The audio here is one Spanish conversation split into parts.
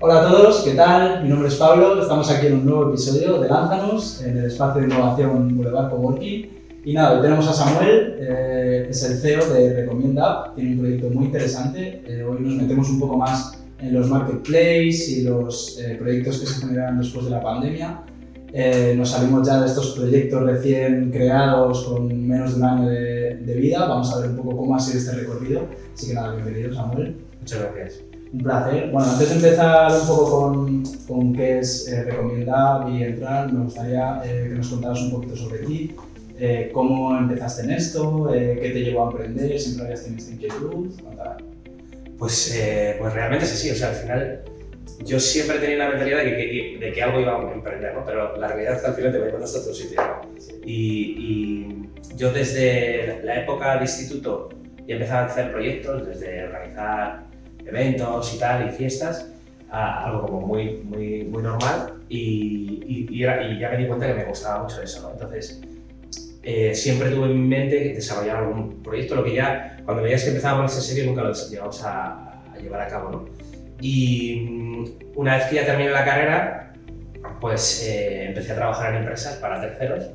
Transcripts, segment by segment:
Hola a todos, ¿qué tal? Mi nombre es Pablo, estamos aquí en un nuevo episodio de Lánzanos, en el espacio de innovación Boulevard Coworking. Y nada, hoy tenemos a Samuel, es el CEO de Recomienda App, tiene un proyecto muy interesante. Hoy nos metemos un poco más en los marketplaces y los proyectos que se generan después de la pandemia. Nos salimos ya de estos proyectos recién creados con menos de un año de vida. Vamos a ver un poco cómo ha sido este recorrido. Así que nada, bienvenido Samuel. Muchas gracias. Un placer. Bueno, antes de empezar un poco con qué es Recomienda App y entrar, me gustaría que nos contaras un poquito sobre ti. ¿Cómo empezaste en esto? ¿Qué te llevó a emprender? ¿Siempre habías tenido esta inquietud? Pues realmente es así, o sea, al final yo siempre tenía la mentalidad de que algo iba a emprender, ¿no? Pero la realidad es que al final te va a llevar hasta otro sitio. Y yo desde la época de instituto ya empezaba a hacer proyectos, desde organizar eventos y tal, y fiestas, a algo como muy normal, y ya me di cuenta que me gustaba mucho eso, ¿no? Entonces, siempre tuve en mente desarrollar algún proyecto, lo que ya, cuando veías que empezaba a ponerse serio, nunca lo llegamos a llevar a cabo, ¿no? Y una vez que ya terminé la carrera, pues empecé a trabajar en empresas para terceros,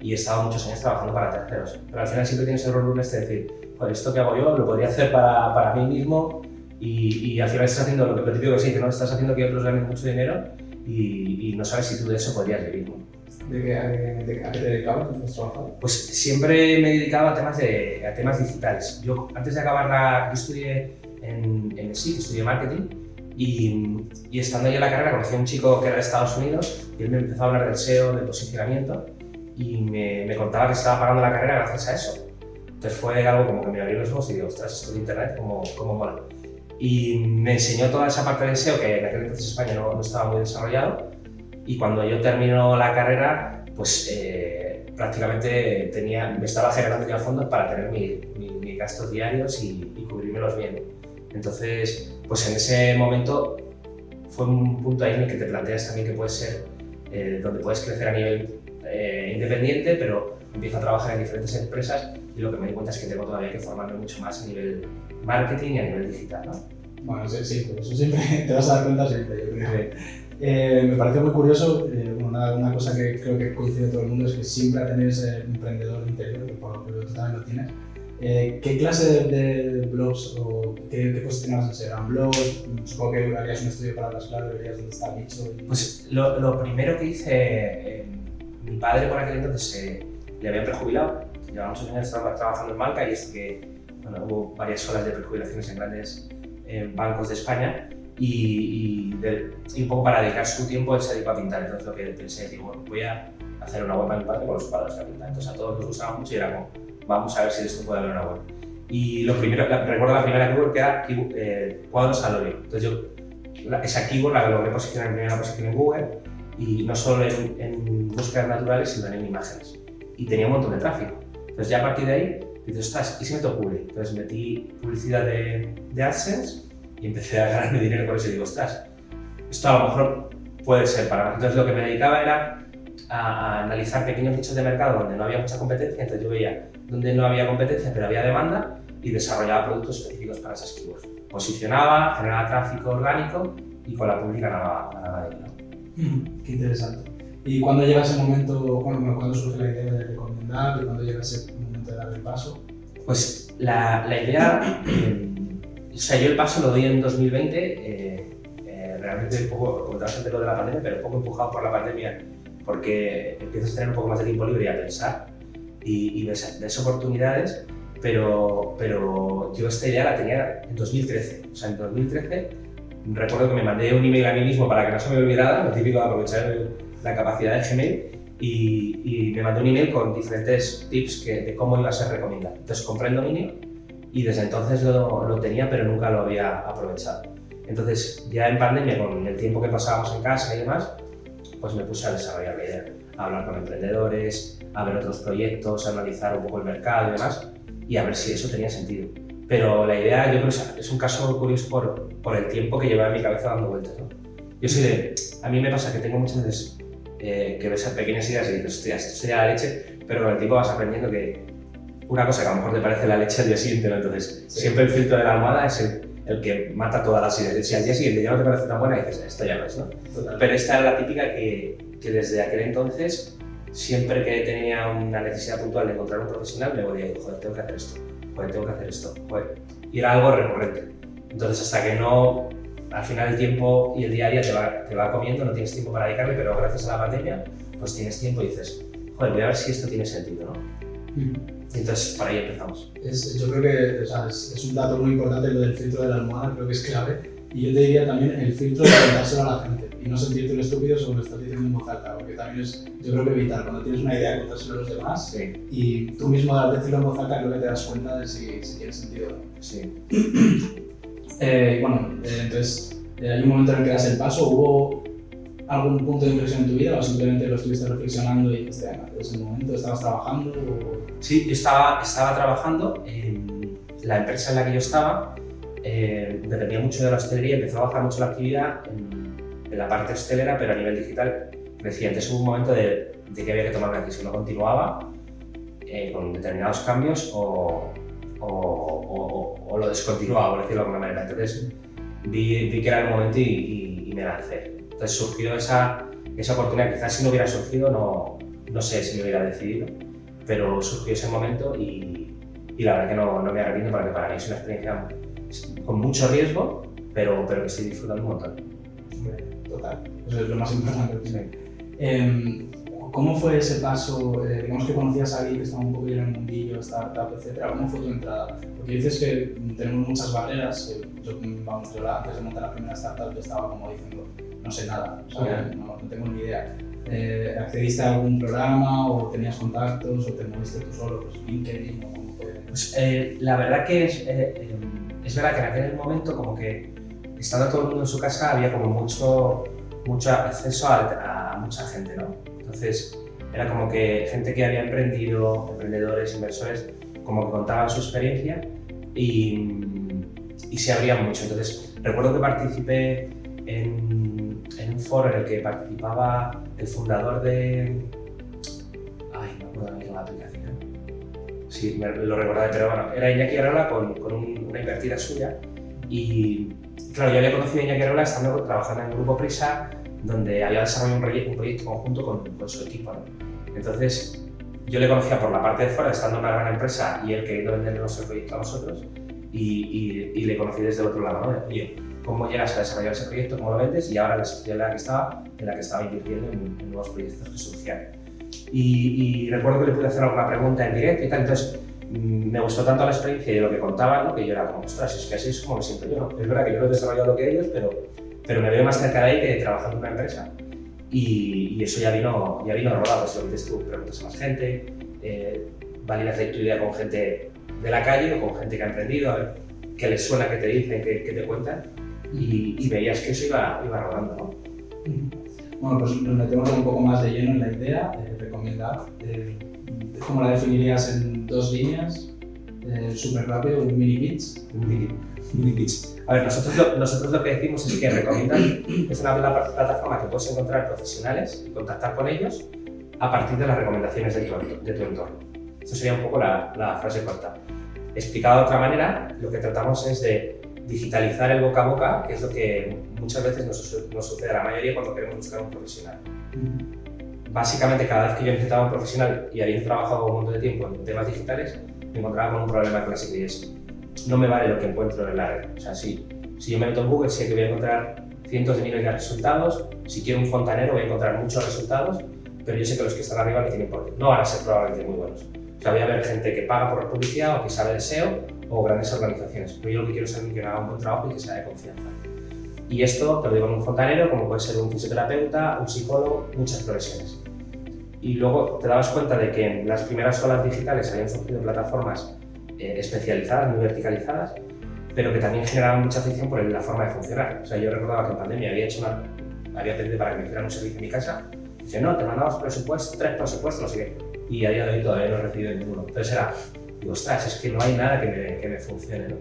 y he estado muchos años trabajando para terceros. Pero al final siempre tienes el rol de decir, pues esto que hago yo lo podría hacer para mí mismo, y al final estás haciendo lo típico que sí, que no estás haciendo que otros ganen mucho dinero y no sabes si tú de eso podrías vivir, ¿no? ¿A qué te dedicabas cuando has trabajado? Pues siempre me he dedicado a temas digitales. Yo antes de acabar yo estudié en el SIC, estudié marketing, y estando ahí en la carrera conocí a un chico que era de Estados Unidos y él me empezó a hablar del SEO, del posicionamiento, y me contaba que estaba pagando la carrera gracias a eso. Entonces fue algo como que me abrió los ojos y digo, ostras, esto de internet, cómo mola. Y me enseñó toda esa parte del SEO que en aquel entonces en España no estaba muy desarrollado, y cuando yo termino la carrera, pues prácticamente me estaba generando ya fondos para tener mis gastos diarios y cubrirmelos bien. Entonces, pues en ese momento fue un punto ahí en el que te planteas también que puede ser donde puedes crecer a nivel independiente, pero empiezo a trabajar en diferentes empresas y lo que me di cuenta es que tengo todavía que formarme mucho más a nivel marketing y a nivel digital, ¿no? Bueno, sí, por eso siempre te vas a dar cuenta siempre, yo creo. Me parece muy curioso, una cosa que creo que coincide todo el mundo es que siempre tenéis un emprendedor interior, que por lo que tú también lo tienes. ¿Qué clase de blogs o qué posicionabas en Instagram? ¿Blogs? Supongo que harías un estudio para las claves, verías dónde está el nicho. Pues lo primero que hice, mi padre por aquel entonces le habían prejubilado, llevaba muchos años trabajando en banca, y es que hubo varias olas de prejubilaciones en grandes bancos de España, y un poco para dedicar su tiempo él se dedicó a pintar. Entonces lo que pensé es, bueno, voy a hacer una web para mi padre con los cuadros que pintar. Entonces a todos nos gustaba mucho y era como, vamos a ver si esto puede haber una web. Y recuerdo la primera keyword que era cuadros al óleo. Entonces esa keyword la logré posicionar en primera posición en Google, y no solo en búsquedas naturales, sino en imágenes. Y tenía un montón de tráfico. Entonces ya a partir de ahí, dices, ostras, ¿y si me ocurre? Entonces metí publicidad de AdSense y empecé a ganarme dinero con eso, y digo, ostras, esto a lo mejor puede ser para más. Entonces lo que me dedicaba era a analizar pequeños nichos de mercado donde no había mucha competencia. Entonces yo veía donde no había competencia pero había demanda, y desarrollaba productos específicos para esas keywords. Posicionaba, generaba tráfico orgánico, y con la pública ganaba dinero. Qué interesante. ¿Y cuándo llega ese momento, cuándo surge la idea de recomendar y cuándo llega ese momento de dar el paso? Pues la idea, o sea, yo el paso lo doy en 2020, realmente un poco, como te vas a enterar de la pandemia, pero un poco empujado por la pandemia, porque empiezas a tener un poco más de tiempo libre y a pensar, y ves oportunidades, pero yo esta idea la tenía en 2013. O sea, en 2013 recuerdo que me mandé un email a mí mismo para que no se me olvidara, lo típico de aprovechar la capacidad de Gmail, y me mandé un email con diferentes tips de cómo iba a ser recomendado. Entonces compré el dominio, y desde entonces lo tenía, pero nunca lo había aprovechado. Entonces ya en pandemia, con el tiempo que pasábamos en casa y demás, pues me puse a desarrollar la idea, a hablar con emprendedores, a ver otros proyectos, a analizar un poco el mercado y demás, y a ver si eso tenía sentido. Pero la idea, yo creo que es un caso curioso por el tiempo que llevaba en mi cabeza dando vueltas, ¿no? Yo soy a mí me pasa que tengo muchas veces que ves pequeñas ideas y dices, hostia, esto sería la leche, pero con el tiempo vas aprendiendo que una cosa que a lo mejor te parece la leche al día siguiente, ¿no? Entonces, siempre el filtro de la almohada es el el que mata todas las ideas. Si al día siguiente ya no te parece tan buena, dices, esto ya no es, ¿no? Total. Pero esta era la típica que desde aquel entonces, siempre que tenía una necesidad puntual de encontrar un profesional, me voy a decir, joder, tengo que hacer esto, joder, tengo que hacer esto, joder. Y era algo recurrente. Entonces, hasta que no, al final el tiempo y el día a día te va comiendo, no tienes tiempo para dedicarle, pero gracias a la pandemia, pues tienes tiempo y dices, joder, voy a ver si esto tiene sentido, ¿no? Y entonces, por ahí empezamos. Yo creo que, o sea, es un dato muy importante lo del filtro de la almohada, creo que es clave. Y yo te diría también el filtro de contárselo a la gente y no sentirte un estúpido sobre lo que estás diciendo en voz alta, porque también es, yo creo que vital, cuando tienes una idea, contárselo a los demás, Sí. Y tú mismo al decirlo en voz alta creo que te das cuenta de si tiene sentido o no. Sí. Entonces, hay un momento en el que das el paso. ¿Hubo algún punto de inflexión en tu vida o simplemente lo estuviste reflexionando y dijiste, venga, es el momento, estabas trabajando? Sí, yo estaba trabajando en la empresa en la que yo estaba, dependía mucho de la hostelería, empezó a bajar mucho la actividad en la parte hostelera, pero a nivel digital crecía. Entonces hubo un momento de que había que tomar una decisión, no continuaba con determinados cambios o lo descontinuaba, por decirlo de alguna manera. Entonces vi que era el momento y me lancé. Entonces surgió esa oportunidad, quizás si no hubiera surgido no sé si me hubiera decidido, pero surgió ese momento y la verdad que no me arrepiento porque para mí es una experiencia con mucho riesgo, pero que estoy disfrutando un montón. Total, eso es lo más importante. Sí. ¿Cómo fue ese paso? Digamos que conocías a alguien que estaba un poco en el mundillo, startup, etcétera. ¿Cómo fue tu entrada? Porque dices que tenemos muchas barreras. Yo antes de montar la primera startup estaba como diciendo, no sé nada, o sea, no tengo ni idea. ¿Accediste a algún programa o tenías contactos o te moviste tú solo? Pues LinkedIn o cómo fue. Pues la verdad que es verdad que en aquel momento como que estando todo el mundo en su casa había como mucho acceso a mucha gente, ¿no? Entonces era como que gente que había emprendido, emprendedores, inversores, como que contaban su experiencia y se abrían mucho. Entonces recuerdo que participé en un foro en el que participaba el fundador de... Ay, no me acuerdo de la aplicación. Sí, lo recordaré, pero bueno, era Iñaki Arola con una invertida suya y claro, yo había conocido a Iñaki Arola estando trabajando en el Grupo Prisa, donde había desarrollado un proyecto conjunto con su equipo, ¿no? Entonces yo le conocía por la parte de fuera, estando en una gran empresa y él queriendo vendernos el proyecto a nosotros y le conocí desde el otro lado, ¿no? Oye, ¿cómo llegas a desarrollar ese proyecto? ¿Cómo lo vendes? Y ahora la situación en la que estaba invirtiendo en nuevos proyectos que surgían. Y recuerdo que le pude hacer alguna pregunta en directo y tal, entonces me gustó tanto la experiencia y lo que contaban, ¿no? Que yo era como, ostras, es que así es como me siento yo, ¿no? Es verdad que yo no he desarrollado lo que ellos, pero me veo más cerca de ahí que trabajando en una empresa. Y eso ya vino rodado, si lo que dices tú, preguntas a más gente, validas tu idea con gente de la calle o con gente que ha emprendido, a ver qué les suena, qué te dicen, qué te cuentan, y veías que eso iba rodando, ¿no? Bueno, pues nos metemos un poco más de lleno en la idea, Recomienda. ¿Cómo la definirías en 2 líneas? Súper rápido, un mini pitch. Mini pitch. A ver, nosotros lo que decimos es que Recomienda es una plataforma que puedes encontrar profesionales y contactar con ellos a partir de las recomendaciones de tu entorno. Esto sería un poco la frase corta. Explicado de otra manera, lo que tratamos es de digitalizar el boca a boca, que es lo que muchas veces nos sucede a la mayoría cuando queremos buscar un profesional. Básicamente, cada vez que yo necesitaba un profesional y habiendo trabajado un montón de tiempo en temas digitales, me encontraba con un problema clásico y es, no me vale lo que encuentro en la red. O sea, si yo me meto en Google, sé que voy a encontrar cientos de miles de resultados, si quiero un fontanero voy a encontrar muchos resultados, pero yo sé que los que están arriba no tienen por qué. No van a ser probablemente muy buenos. O sea, voy a ver gente que paga por publicidad o que sabe de SEO o grandes organizaciones. Pero yo lo que quiero es alguien que me haga un buen trabajo y que sea de confianza. Y esto te lo digo en un fontanero, como puede ser un fisioterapeuta, un psicólogo, muchas profesiones. Y luego te dabas cuenta de que en las primeras olas digitales habían surgido plataformas especializadas, muy verticalizadas, pero que también generaban mucha afición por la forma de funcionar. O sea, yo recordaba que en pandemia había pedido para que me hicieran un servicio en mi casa. Dice, no, te mandamos 3 presupuestos, no sé qué. Y a día de hoy todavía no he recibido ninguno. Entonces digo, ostras, es que no hay nada que me funcione, ¿no?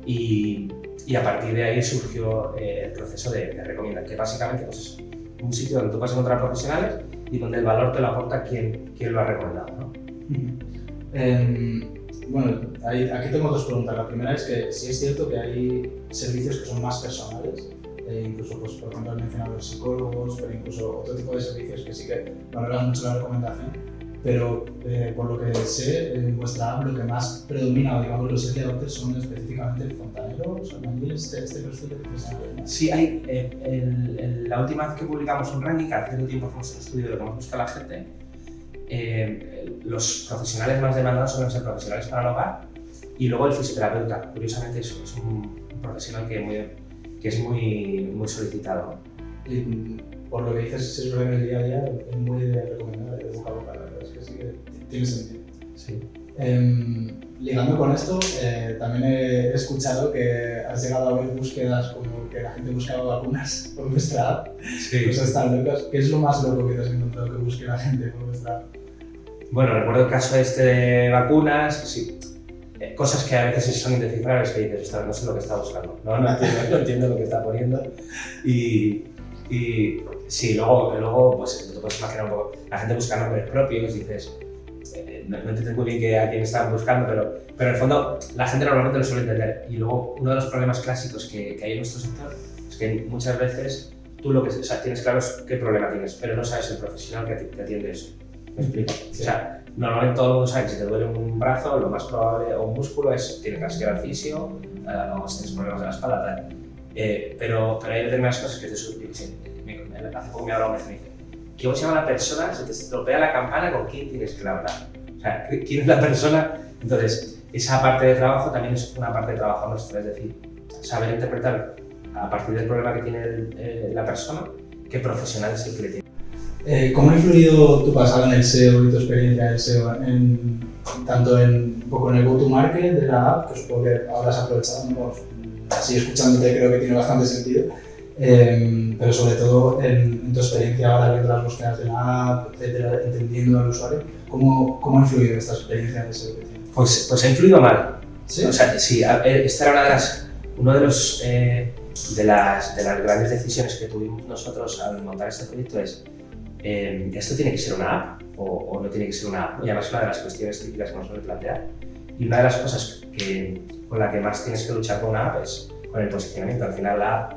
Y a partir de ahí surgió el proceso de Recomienda, que básicamente pues, es un sitio donde tú puedes encontrar profesionales y donde el valor te lo aporta quien lo ha recomendado, ¿no? bueno, aquí tengo dos preguntas. La primera es que sí es cierto que hay servicios que son más personales, incluso, pues, por ejemplo, has mencionado los psicólogos, pero incluso otro tipo de servicios que sí que valoran mucho la recomendación. Pero por lo que sé, en vuestra app lo que más predomina, o digamos, los early adopters son específicamente el fontanero, son este perfil de profesionales, ¿no? Sí, hay, la última vez que publicamos un ranking, que hace cierto tiempo hicimos un estudio de lo que más busca la gente, los profesionales más demandados suelen ser profesionales para el hogar y luego el fisioterapeuta. Curiosamente es un profesional que es muy solicitado. Y por lo que dices, es verdad que en el día a día es muy de recomendar, de boca a boca, la verdad es que sí que tiene sentido. Sí. Ligando con esto, también he escuchado que has llegado a ver búsquedas como que la gente buscaba vacunas por vuestra app. Sí. Cosas tan locas. ¿Qué es lo más loco que te has encontrado que busque la gente por vuestra app? Bueno, recuerdo el caso este de vacunas, sí. Cosas que a veces son indescifrables que dices, no sé lo que está buscando, no entiendo lo que está poniendo. Y sí, luego pues te puedes imaginar un poco, la gente busca nombres propios, dices, no entiendo muy bien a quién están buscando, pero en el fondo la gente normalmente lo suele entender. Y luego uno de los problemas clásicos que hay en nuestro sector es que muchas veces tú tienes claro qué problema tienes, pero no sabes el profesional que te atiende eso. ¿Me explico? Sí. O sea, normalmente todo el mundo sabe que si te duele un brazo, lo más probable, o un músculo, es tienes que asistir al fisio, o si tienes problemas de la espalda, tal. Pero hay determinadas cosas que te suceden. Hace poco me hablaba un médico y me dice, ¿cómo se llama la persona? Se te estropea la campana, ¿con quién tienes que hablar? O sea, ¿quién es la persona? Entonces, esa parte de trabajo también es una parte de trabajo nuestro, es decir, saber interpretar a partir del problema que tiene la persona, qué profesional es el que le tiene. ¿Cómo ha influido tu pasado en el SEO y tu experiencia en el SEO, tanto un poco en el go-to-market de la app, que supongo que habrás aprovechado, ¿no? Así escuchándote creo que tiene bastante sentido, pero sobre todo en tu experiencia ahora viendo las búsquedas de la app, etcétera, entendiendo al usuario, ¿cómo ha influido esta experiencia en el SEO? Pues ha influido mal. ¿Sí? O sea, sí, esta era una de las grandes decisiones que tuvimos nosotros al montar este proyecto es ¿esto tiene que ser una app o no tiene que ser una app? Y además es una de las cuestiones críticas que nos suele plantear. Y una de las cosas con la que más tienes que luchar con una app es con el posicionamiento. Al final la app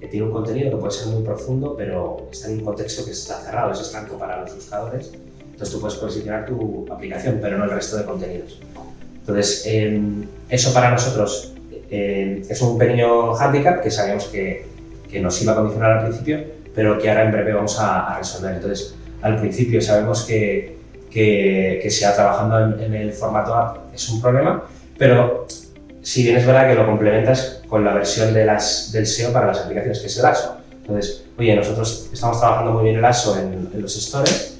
tiene un contenido que puede ser muy profundo, pero está en un contexto que está cerrado, es estanco para los buscadores. Entonces tú puedes posicionar tu aplicación, pero no el resto de contenidos. Entonces, eso para nosotros es un pequeño handicap que sabíamos que nos iba a condicionar al principio, pero que ahora en breve vamos a resolver. Entonces, al principio sabemos que sea trabajando en el formato app es un problema, pero si bien es verdad que lo complementas con la versión del SEO para las aplicaciones, que es el ASO. Entonces, oye, nosotros estamos trabajando muy bien el ASO en los stores,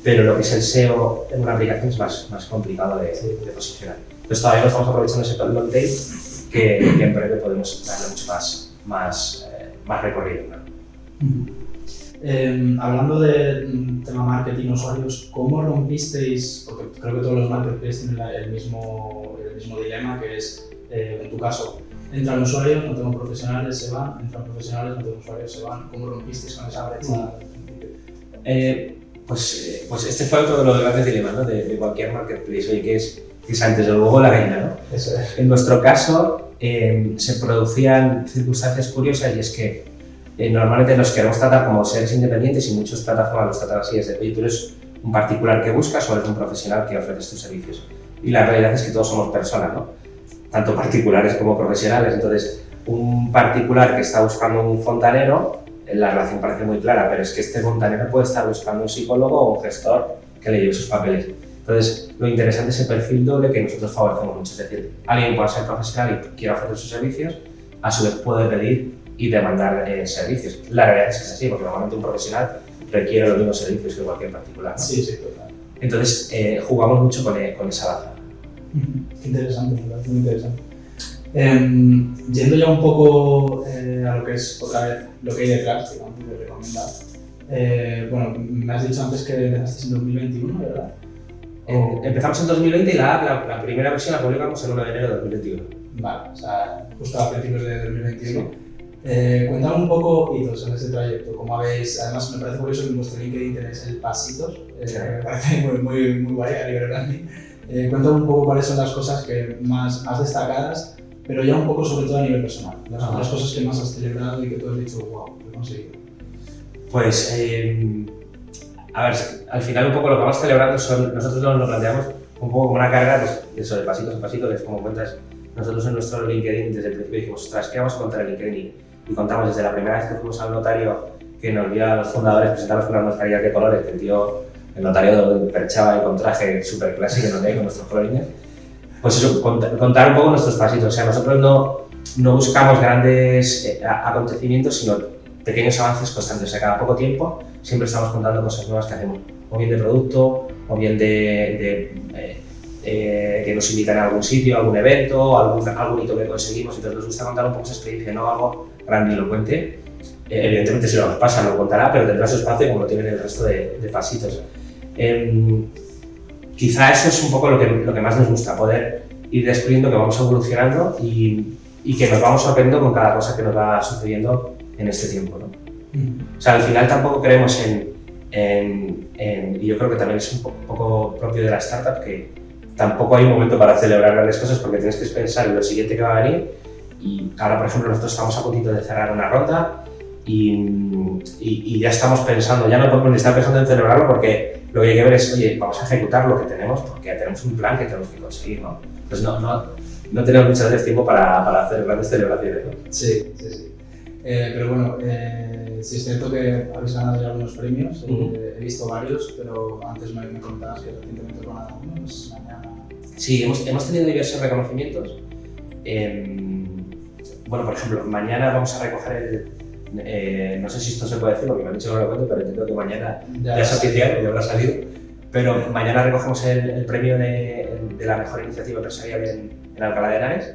pero lo que es el SEO en una aplicación es más complicado de posicionar. Entonces todavía no estamos aprovechando ese long tail que en breve podemos darle mucho más recorrido, ¿no? Hablando de tema marketing usuarios, ¿cómo rompisteis? Porque creo que todos los marketplaces tienen el mismo dilema, que es, en tu caso, entran usuarios, no tengo profesionales, se van, entran profesionales, no tengo usuarios, se van. ¿Cómo rompisteis con esa brecha? Pues este fue otro de los grandes dilemas, ¿no? de cualquier marketplace. Oye, ¿qué es antes el huevo o la gallina, ¿no? Eso es. En nuestro caso, se producían circunstancias curiosas y es que normalmente nos queremos tratar como seres independientes y muchas plataformas los tratan así, es de, oye, tú eres un particular que buscas o eres un profesional que ofreces tus servicios. Y la realidad es que todos somos personas, ¿no? Tanto particulares como profesionales. Entonces, un particular que está buscando un fontanero, la relación parece muy clara, pero es que este fontanero puede estar buscando un psicólogo o un gestor que le lleve sus papeles. Entonces, lo interesante es el perfil doble que nosotros favorecemos mucho, es decir, alguien puede ser profesional y quiere ofrecer sus servicios, a su vez puede pedir y demandar servicios. La realidad es que es así, porque normalmente un profesional requiere los mismos servicios que cualquier particular, ¿no? Sí, total. Entonces, jugamos mucho con esa baza. Qué interesante, ¿verdad? Muy interesante. Yendo ya un poco a lo que es otra vez lo que hay detrás, digamos, de recomendar. Bueno, me has dicho antes que empezaste en 2021, ¿verdad? Empezamos en 2020 y la primera versión la publicamos el 1 de enero de 2021. Vale, o sea, justo a principios de 2021. Sí. Cuéntame un poco hitos en este trayecto, ¿cómo habéis? Además, me parece curioso que en vuestro LinkedIn tenéis el Pasitos, que me parece muy guay a nivel branding. Cuéntame un poco cuáles son las cosas que más destacadas, pero ya un poco sobre todo a nivel personal. Las cosas que más has celebrado y que tú has dicho, wow, lo he conseguido. Pues, a ver, al final un poco lo que vamos celebrando nosotros nos lo planteamos un poco como una carrera pues, de eso, de pasitos a pasitos, es como cuentas. Nosotros en nuestro LinkedIn desde el principio dijimos, ostras, ¿qué vamos a contar en LinkedIn? Y contamos desde la primera vez que fuimos al notario, que nos vio a los fundadores presentarnos con unas mascarillas de colores, que el notario perchaba ahí con traje súper clásico, con nuestros colorines. Pues eso, contar un poco nuestros pasitos. O sea, nosotros no buscamos grandes acontecimios, sino pequeños avances constantes. O sea, cada poco tiempo siempre estamos contando cosas nuevas que hacemos, o bien de producto, o bien que nos invitan a algún sitio, a algún evento, algún hito que conseguimos. Entonces nos gusta contar un poco esa experiencia, no algo grandilocuente. Evidentemente si lo pasa lo contará, pero tendrá su espacio como lo tienen el resto de pasitos. Quizá eso es un poco lo que más nos gusta, poder ir descubriendo que vamos evolucionando y que nos vamos sorprendiendo con cada cosa que nos va sucediendo en este tiempo, ¿no? O sea, al final tampoco creemos y yo creo que también es un poco propio de la startup, que tampoco hay un momento para celebrar grandes cosas porque tienes que pensar en lo siguiente que va a venir. Y ahora, por ejemplo, nosotros estamos a puntito de cerrar una ronda y ya estamos pensando, ya no podemos ni estar pensando en celebrarlo porque lo que hay que ver es, oye, vamos a ejecutar lo que tenemos porque tenemos un plan que tenemos que conseguir, ¿no? Entonces no tenemos muchas veces tiempo para hacer grandes celebraciones, ¿no? Sí. Pero bueno, sí es cierto que habéis ganado ya algunos premios, he visto varios, pero antes me comentabas que recientemente os van a dar unos, mañana... Sí, hemos tenido diversos reconocimientos. Bueno, por ejemplo, mañana vamos a recoger no sé si esto se puede decir porque me han dicho que no lo cuento, pero entiendo que mañana ya es oficial, ya habrá salido. Pero mañana recogemos el premio de la mejor iniciativa empresarial en Alcalá de Henares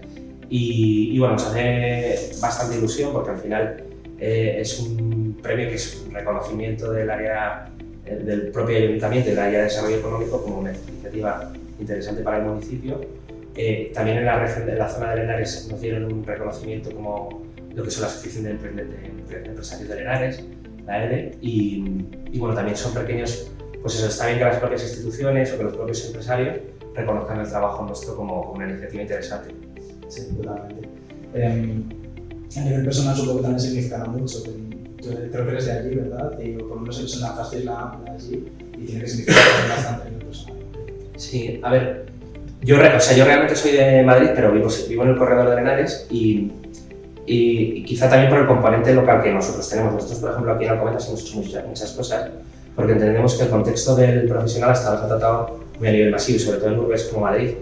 y bueno, nos hace bastante ilusión porque al final es un premio que es un reconocimiento del área del propio ayuntamiento y del área de desarrollo económico como una iniciativa interesante para el municipio. También en la región de la zona de Henares nos dieron un reconocimiento como lo que son la Asociación de Empresarios de Henares, la EDE, y bueno, también son pequeños, pues eso, está bien que las propias instituciones o que los propios empresarios reconozcan el trabajo nuestro como una iniciativa interesante. Sí, totalmente. A nivel personal supongo que también significará mucho, creo que eres de allí, ¿verdad? Y por lo menos lanzasteis la app de allí y tiene que significar bastante a nivel personal. Sí, a ver, yo realmente soy de Madrid, pero vivo en el corredor de Henares y quizá también por el componente local que nosotros tenemos. Nosotros, por ejemplo, aquí en Alcobendas hemos hecho muchas cosas porque entendemos que el contexto del profesional hasta ahora se ha tratado muy a nivel masivo, sobre todo en urbes como Madrid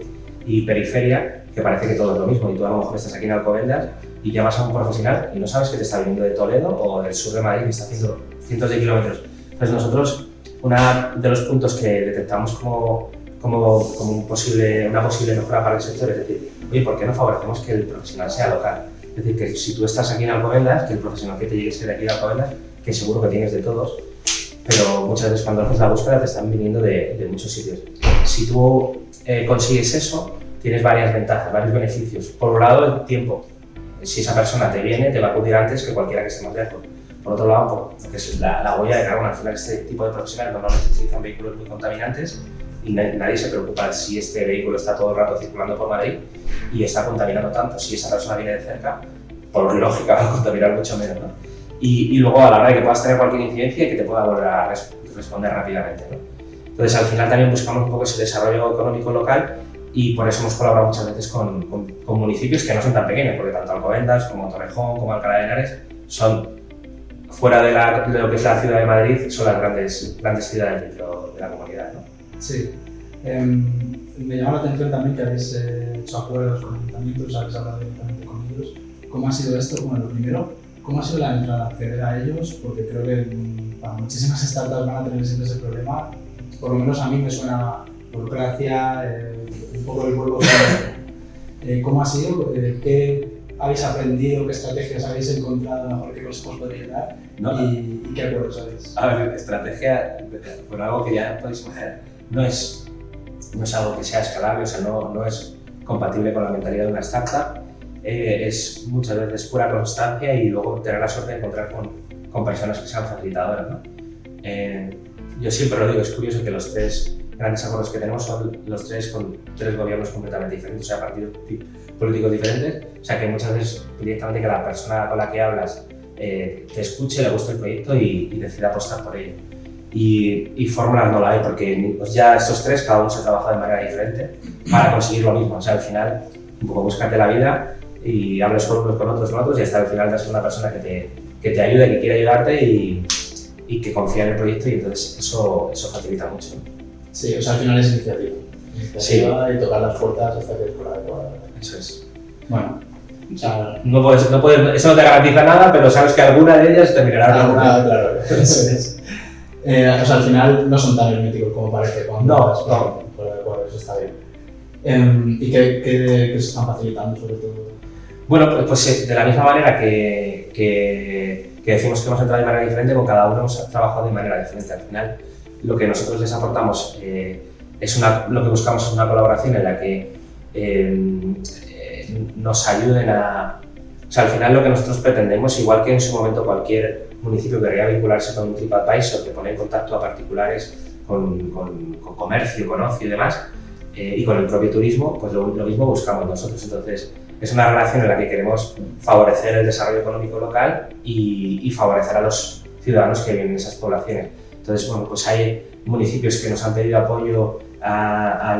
y periferia, que parece que todo es lo mismo y tú a lo mejor estás aquí en Alcobendas y llamas a un profesional y no sabes que te está viniendo de Toledo o del sur de Madrid y está haciendo cientos de kilómetros. Pues nosotros, uno de los puntos que detectamos como una posible mejora para el sector es decir, oye, ¿por qué no favorecemos que el profesional sea local? Es decir, que si tú estás aquí en Alcobendas, que el profesional que te llegue sea de aquí de Alcobendas, que seguro que tienes de todos, pero muchas veces cuando haces la búsqueda te están viniendo de muchos sitios. Si tú consigues eso, tienes varias ventajas, varios beneficios. Por un lado, el tiempo. Si esa persona te viene, te va a acudir antes que cualquiera que esté más lejos. Por otro lado, porque es la huella de carbón. Al final, este tipo de profesionales normalmente utilizan vehículos muy contaminantes y nadie se preocupa si este vehículo está todo el rato circulando por Madrid y está contaminando tanto. Si esa persona viene de cerca, por lógica va a contaminar mucho menos, ¿no? Y luego a la hora de que puedas tener cualquier incidencia y que te pueda volver a responder rápidamente, ¿no? Entonces al final también buscamos un poco ese desarrollo económico local y por eso hemos colaborado muchas veces con municipios que no son tan pequeños, porque tanto Alcobendas como Torrejón como Alcalá de Henares son, fuera de lo que es la ciudad de Madrid, son las grandes ciudades dentro de la comunidad, ¿no? Sí. Me llama la atención también que habéis hecho acuerdos con ayuntamientos, habéis hablado directamente con ellos. ¿Cómo ha sido esto? Bueno, lo primero, ¿cómo ha sido la entrada, acceder a ellos? Porque creo que para muchísimas startups van a tener siempre ese problema. Por lo menos a mí me suena burocracia, un poco el vuelvo. ¿Cómo ha sido? ¿Qué habéis aprendido? ¿Qué estrategias habéis encontrado mejor que os podríais dar? ¿Y qué acuerdos habéis? A ver, estrategia, por algo que ya podéis imaginar, no es algo que sea escalable, o sea, no es compatible con la mentalidad de una startup. Es muchas veces pura constancia y luego tener la suerte de encontrar con personas que sean facilitadoras, ¿no? Yo siempre lo digo, es curioso que los tres grandes acuerdos que tenemos son los tres con tres gobiernos completamente diferentes, o sea, partidos políticos diferentes. O sea, que muchas veces directamente que la persona con la que hablas te escuche, le guste el proyecto y decida apostar por ello. Y fórmulas no la hay, porque pues ya estos tres, cada uno se trabaja de manera diferente para conseguir lo mismo. O sea, al final, un poco búscate la vida y hables con unos, con otros, y hasta al final das una persona que te ayude, que quiere ayudarte y que confía en el proyecto, y entonces eso facilita mucho. Sí, o sea, al final es iniciativa. Iniciativa y tocar las puertas hasta que es por la adecuada. Eso es. Bueno, o sea, eso no te garantiza nada, pero sabes que alguna de ellas terminará. Alguna, claro, eso es. O sea, al final no son tan herméticos como parece cuando No. Por eso está bien. ¿Y qué se están facilitando sobre todo? Bueno, pues de la misma manera que decimos que hemos entrado de manera diferente, con cada uno hemos trabajado de manera diferente. Al final, lo que nosotros les aportamos lo que buscamos es una colaboración en la que nos ayuden a... O sea, al final lo que nosotros pretendemos, igual que en su momento cualquier municipio querría vincularse con un TripAdvisor, que pone en contacto a particulares con comercio, con ocio y demás, y con el propio turismo, pues lo mismo buscamos nosotros. Entonces, es una relación en la que queremos favorecer el desarrollo económico local y favorecer a los ciudadanos que viven en esas poblaciones. Entonces, bueno, pues hay municipios que nos han pedido apoyo a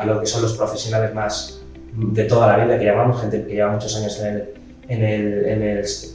lo que son los profesionales más de toda la vida, que llamamos, gente que lleva muchos años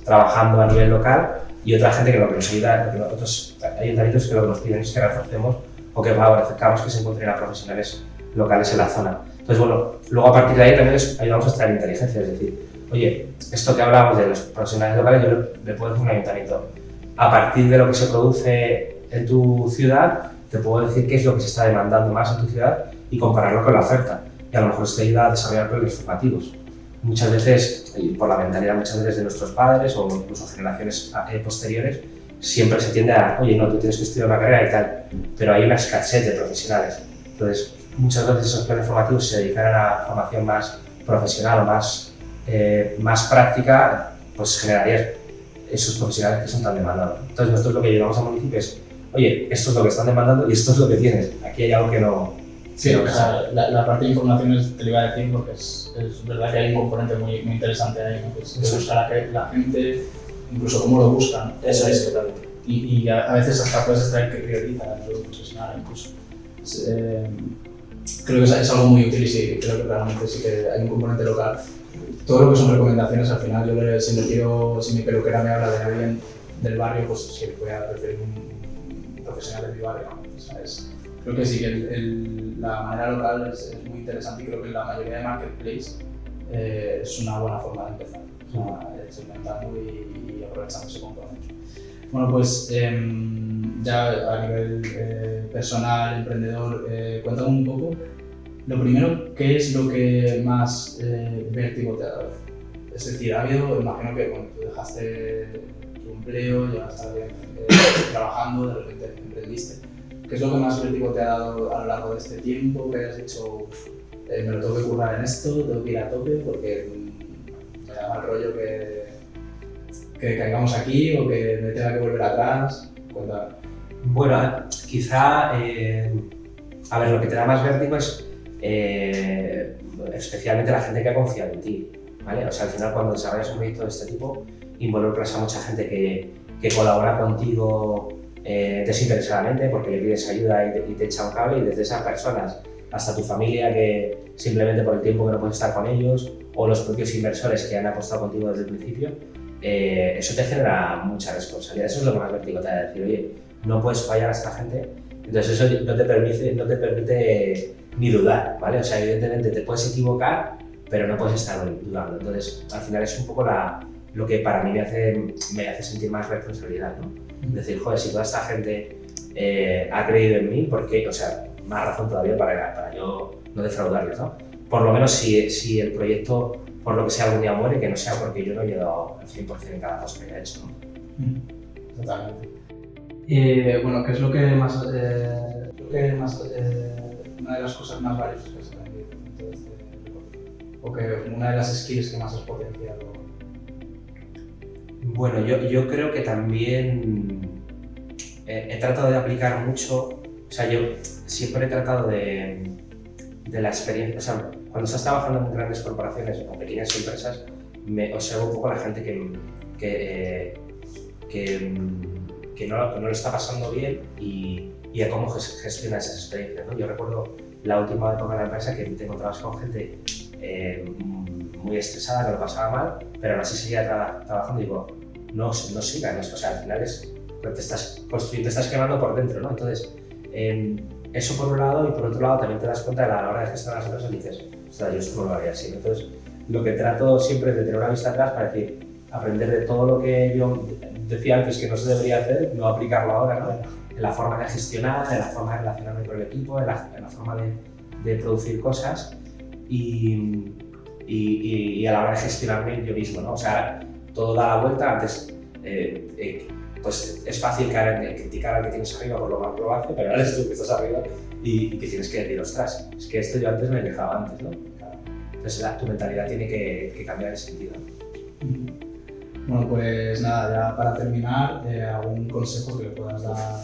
trabajando a nivel local, y otra gente que lo que nos ayuda, otros ayuntamientos que lo que nos piden es que reforcemos o que favorezcamos que se encuentren a profesionales locales en la zona. Entonces, bueno, luego a partir de ahí también les ayudamos a extraer inteligencia, es decir, oye, esto que hablamos de los profesionales locales, yo le puedo decir a un ayuntamiento, a partir de lo que se produce en tu ciudad, te puedo decir qué es lo que se está demandando más en tu ciudad y compararlo con la oferta. Y a lo mejor esto ayuda a desarrollar planes formativos. Muchas veces, y por la mentalidad muchas veces de nuestros padres o incluso generaciones posteriores, siempre se tiende a, oye, no, tú tienes que estudiar una carrera y tal, pero hay una escasez de profesionales. Entonces, muchas veces esos planes formativos se dedican a la formación más profesional o más práctica, pues generarías esos profesionales que son tan demandados. Entonces, nosotros lo que llevamos al municipio es, oye, esto es lo que están demandando y esto es lo que tienes. Aquí hay algo que no... Sí, o sea, la parte de información te lo iba a decir porque es verdad que hay un componente muy interesante ahí, ¿no? Que es buscar a la gente, incluso cómo lo buscan. Eso es, totalmente. Y a veces hasta puedes extraer que prioriza el producto profesional incluso. Creo que es algo muy útil y sí, creo que realmente sí que hay un componente local. Todo lo que son recomendaciones, al final, si mi peluquera me habla de alguien del barrio, pues sí, voy a preferir un profesional de mi barrio, ¿no? O sea, creo que sí, que la manera local es muy interesante, y creo que en la mayoría de marketplaces es una buena forma de empezar, o sea, segmentando y aprovechando ese componente. Bueno, pues ya a nivel personal, emprendedor, cuéntame un poco, lo primero, ¿qué es lo que más vértigo te ha dado? Es decir, imagino que bueno, tú dejaste tu empleo, ya estabas trabajando, de repente emprendiste. ¿Qué es lo que más vértigo te ha dado a lo largo de este tiempo? Que hayas dicho, me lo tengo que currar en esto, tengo que ir a tope porque me da mal rollo que caigamos aquí o que me tenga que volver atrás? Cuéntame. Bueno, quizá, a ver, lo que te da más vértigo es especialmente la gente que ha confiado en ti, ¿vale? O sea, al final cuando desarrollas un proyecto de este tipo, involucras a mucha gente que colabora contigo desinteresadamente porque le pides ayuda y te echa un cable, y desde esas personas hasta tu familia que simplemente por el tiempo que no puedes estar con ellos, o los propios inversores que han apostado contigo desde el principio, eso te genera mucha responsabilidad. Eso es lo que más vértigo te da, decir, oye, no puedes fallar a esta gente, entonces eso no te permite ni dudar, ¿vale? O sea, evidentemente te puedes equivocar, pero no puedes estar dudando. Entonces, al final es un poco lo que para mí me hace sentir más responsabilidad, ¿no? Es decir, joder, si toda esta gente ha creído en mí, ¿por qué? O sea, más razón todavía para yo no defraudarles, ¿no? Por lo menos si el proyecto, por lo que sea, algún día muere, que no sea porque yo no he dado el 100% en cada paso que haya hecho, ¿no? Totalmente. Bueno, ¿qué es lo que más una de las cosas más valiosas que has aprendido en todo este recorrido? O que una de las skills que más has potenciado? Bueno, yo creo que también he tratado de aplicar mucho, o sea, yo siempre he tratado de la experiencia, o sea, cuando estás trabajando en grandes corporaciones o pequeñas empresas, me observo un poco a la gente que no lo está pasando bien y a cómo gestiona esas experiencias, ¿no? Yo recuerdo la última época de la empresa que te encontrabas con gente muy estresada, que lo pasaba mal, pero aún así seguía trabajando y digo, no sigan, o sea, al final te estás construyendo, te estás quemando por dentro, ¿no? Entonces, eso por un lado, y por otro lado también te das cuenta a la hora de gestionar las empresas y dices, ostras, yo esto no lo haría así. Entonces, lo que trato siempre es de tener una vista atrás para decir, aprender de todo lo que yo decía antes que no se debería hacer, no aplicarlo ahora, ¿no? En la forma de gestionar, en la forma de relacionarme con el equipo, en la forma de producir cosas y a la hora de gestionarme yo mismo, ¿no? O sea, todo da la vuelta. Antes pues es fácil caer en criticar al que tienes arriba por lo mal que lo hace, pero ahora eres tú que estás arriba y que tienes que decir, ostras, es que esto yo antes me quejaba antes, ¿no? Entonces tu mentalidad tiene que cambiar en ese sentido. Bueno, pues nada, ya para terminar, algún consejo que le puedas dar a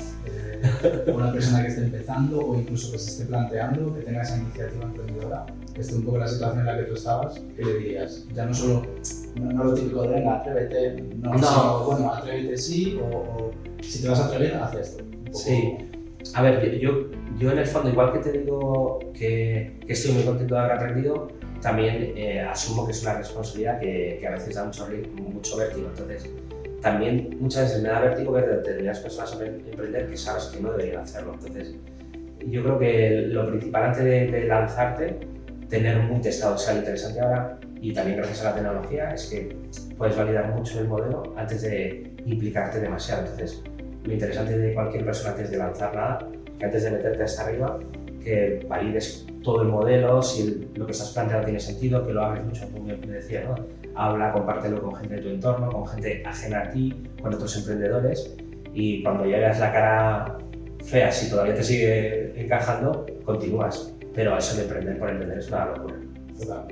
una persona que esté empezando o incluso que se esté planteando, que tenga esa iniciativa emprendedora, que esté un poco en la situación en la que tú estabas, ¿qué le dirías? Ya no solo, no lo típico de venga, atrévete, sino, bueno, atrévete sí, o si te vas a atrever, haz esto. Sí. A ver, yo en el fondo, igual que te digo que estoy muy contento de haber aprendido, también asumo que es una responsabilidad que a veces da mucho vértigo. Entonces, también muchas veces me da vértigo ver determinadas personas emprender que sabes que no deberían hacerlo. Entonces, yo creo que lo principal antes de lanzarte, tener muy testado. O sea, lo interesante ahora, y también gracias a la tecnología, es que puedes validar mucho el modelo antes de implicarte demasiado. Entonces, lo interesante de cualquier persona antes de lanzar nada, que antes de meterte hasta arriba, que valides todo el modelo, si lo que estás planteando tiene sentido, que lo hables mucho, como me decía, ¿no? Habla, compártelo con gente de tu entorno, con gente ajena a ti, con otros emprendedores, y cuando ya veas la cara fea, si todavía te sigue encajando, continúas. Pero eso de emprender por emprender es una locura. Total.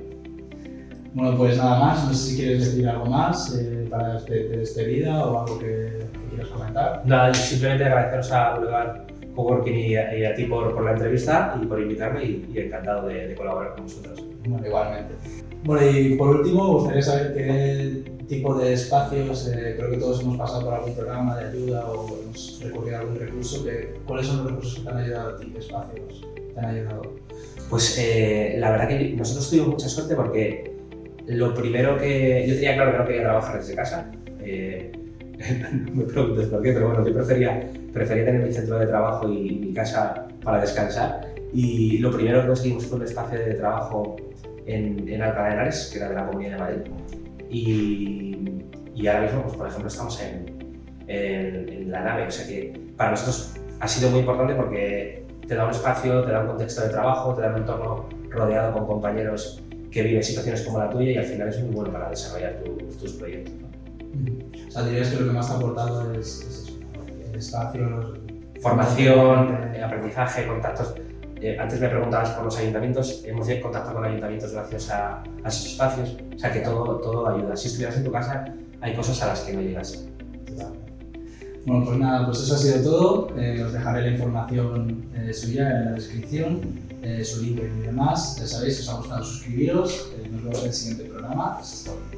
Bueno, pues nada más, no sé si quieres decir algo más para despedida o algo que quieras comentar. Nada, yo simplemente agradeceros a Boulevard Coworking y a ti por la entrevista y por invitarme y encantado de colaborar con vosotros. Bueno, igualmente. Bueno, y por último, me gustaría saber qué tipo de espacios, creo que todos hemos pasado por algún programa de ayuda o hemos recurrido a algún recurso, ¿cuáles son los recursos que te han ayudado a ti? ¿Qué espacios te han ayudado? Pues la verdad que nosotros tuvimos mucha suerte porque lo primero que yo tenía claro que no quería trabajar desde casa. No me preguntes por qué, pero bueno, yo prefería tener mi centro de trabajo y mi casa para descansar. Y lo primero que conseguimos fue un espacio de trabajo en Alcalá de Henares, que era de la Comunidad de Madrid. Y ahora mismo, pues, por ejemplo, estamos en la nave. O sea que para nosotros ha sido muy importante porque te da un espacio, te da un contexto de trabajo, te da un entorno rodeado con compañeros que viven situaciones como la tuya y al final es muy bueno para desarrollar tus proyectos, ¿no? O sea, dirías que lo que más te ha aportado es el espacio, formación, aprendizaje, contactos. Antes me preguntabas por los ayuntamientos, hemos llegado en contacto con ayuntamientos gracias a esos espacios, o sea que todo ayuda. Si estuvieras en tu casa, hay cosas a las que no llegas. Bueno, pues nada, pues eso ha sido todo. Os dejaré la información suya en la descripción, su LinkedIn y demás. Ya sabéis, si os ha gustado suscribiros. Nos vemos en el siguiente programa. Eso es todo.